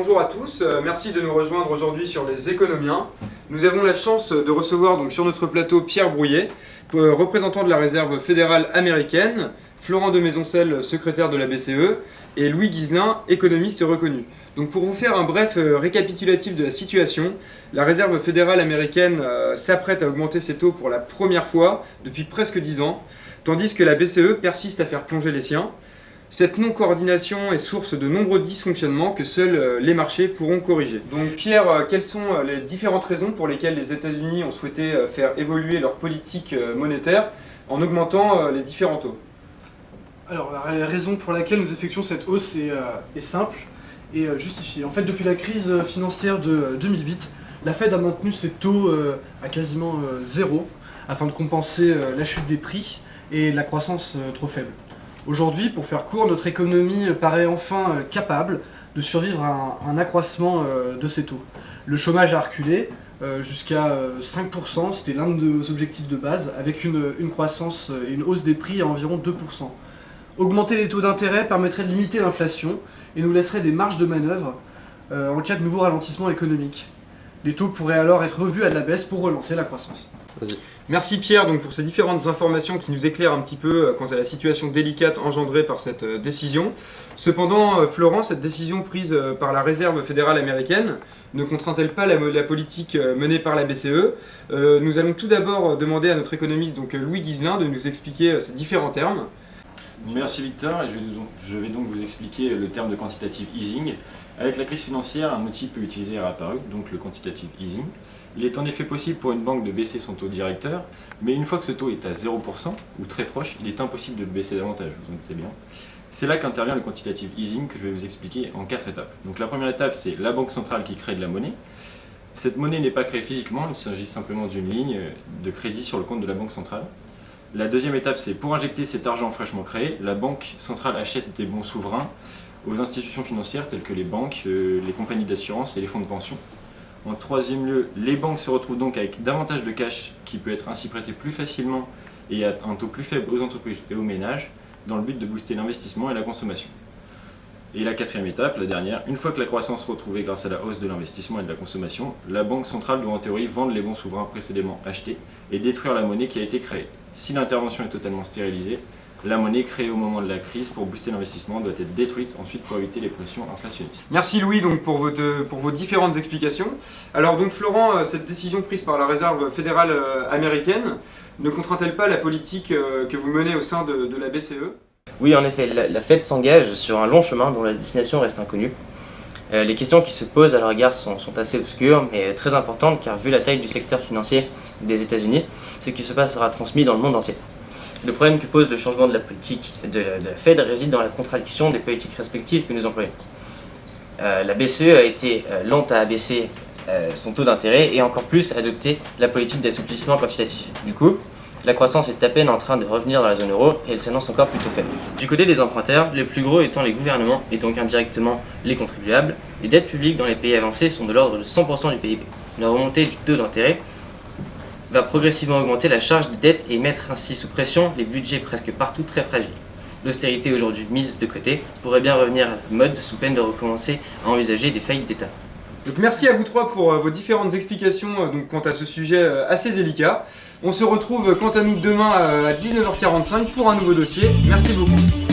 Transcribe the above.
bonjour à tous, merci de nous rejoindre aujourd'hui sur les économiens. Nous avons la chance de recevoir donc sur notre plateau Pierre Brouillet, représentant de la réserve fédérale américaine, Florent de Maisoncelles, secrétaire de la BCE, et Louis Guizelin, économiste reconnu. Donc pour vous faire un bref récapitulatif de la situation, la réserve fédérale américaine s'apprête à augmenter ses taux pour la première fois depuis presque 10 ans, tandis que la BCE persiste à faire plonger les siens. Cette non-coordination est source de nombreux dysfonctionnements que seuls les marchés pourront corriger. Donc Pierre, quelles sont les différentes raisons pour lesquelles les États-Unis ont souhaité faire évoluer leur politique monétaire en augmentant les différents taux? Alors la raison pour laquelle nous effectuons cette hausse est simple et justifiée. En fait, depuis la crise financière de 2008, la Fed a maintenu ses taux à quasiment zéro afin de compenser la chute des prix et la croissance trop faible. Aujourd'hui, pour faire court, notre économie paraît enfin capable de survivre à un accroissement de ses taux. Le chômage a reculé jusqu'à 5%, c'était l'un de nos objectifs de base, avec une croissance et une hausse des prix à environ 2%. Augmenter les taux d'intérêt permettrait de limiter l'inflation et nous laisserait des marges de manœuvre en cas de nouveau ralentissement économique. Les taux pourraient alors être revus à la baisse pour relancer la croissance. Merci Pierre donc, pour ces différentes informations qui nous éclairent un petit peu quant à la situation délicate engendrée par cette décision. Cependant, Florent, cette décision prise par la Réserve fédérale américaine ne contraint-elle pas la politique menée par la BCE? Nous allons tout d'abord demander à notre économiste donc, Louis Guizelin de nous expliquer ces différents termes. Merci Victor, et je vais donc vous expliquer le terme de quantitative easing. Avec la crise financière, un outil peu utilisé est apparu, donc le quantitative easing. Il est en effet possible pour une banque de baisser son taux directeur, mais une fois que ce taux est à 0%, ou très proche, il est impossible de le baisser davantage, vous en doutez bien. C'est là qu'intervient le quantitative easing que je vais vous expliquer en 4 étapes. Donc la première étape, c'est la banque centrale qui crée de la monnaie. Cette monnaie n'est pas créée physiquement, il s'agit simplement d'une ligne de crédit sur le compte de la banque centrale. La deuxième étape, c'est pour injecter cet argent fraîchement créé, la banque centrale achète des bons souverains aux institutions financières telles que les banques, les compagnies d'assurance et les fonds de pension. En troisième lieu, les banques se retrouvent donc avec davantage de cash qui peut être ainsi prêté plus facilement et à un taux plus faible aux entreprises et aux ménages dans le but de booster l'investissement et la consommation. Et la quatrième étape, la dernière, une fois que la croissance retrouvée grâce à la hausse de l'investissement et de la consommation, la banque centrale doit en théorie vendre les bons souverains précédemment achetés et détruire la monnaie qui a été créée. Si l'intervention est totalement stérilisée, la monnaie créée au moment de la crise pour booster l'investissement doit être détruite ensuite pour éviter les pressions inflationnistes. Merci Louis donc, pour vos différentes explications. Alors donc Florent, cette décision prise par la Réserve fédérale américaine ne contraint-elle pas la politique que vous menez au sein de la BCE? Oui, en effet, la Fed s'engage sur un long chemin dont la destination reste inconnue. Les questions qui se posent à leur égard sont assez obscures, mais très importantes, car vu la taille du secteur financier des États-Unis, ce qui se passe sera transmis dans le monde entier. Le problème que pose le changement de la politique de la Fed réside dans la contradiction des politiques respectives que nous employons. La BCE a été lente à abaisser son taux d'intérêt et encore plus à adopter la politique d'assouplissement quantitatif. Du coup, la croissance est à peine en train de revenir dans la zone euro et elle s'annonce encore plutôt faible. Du côté des emprunteurs, les plus gros étant les gouvernements et donc indirectement les contribuables, les dettes publiques dans les pays avancés sont de l'ordre de 100% du PIB. La remontée du taux d'intérêt va progressivement augmenter la charge des dettes et mettre ainsi sous pression les budgets presque partout très fragiles. L'austérité aujourd'hui mise de côté pourrait bien revenir à la mode sous peine de recommencer à envisager des faillites d'État. Donc merci à vous trois pour vos différentes explications donc, quant à ce sujet assez délicat. On se retrouve quant à nous demain à 19h45 pour un nouveau dossier. Merci beaucoup.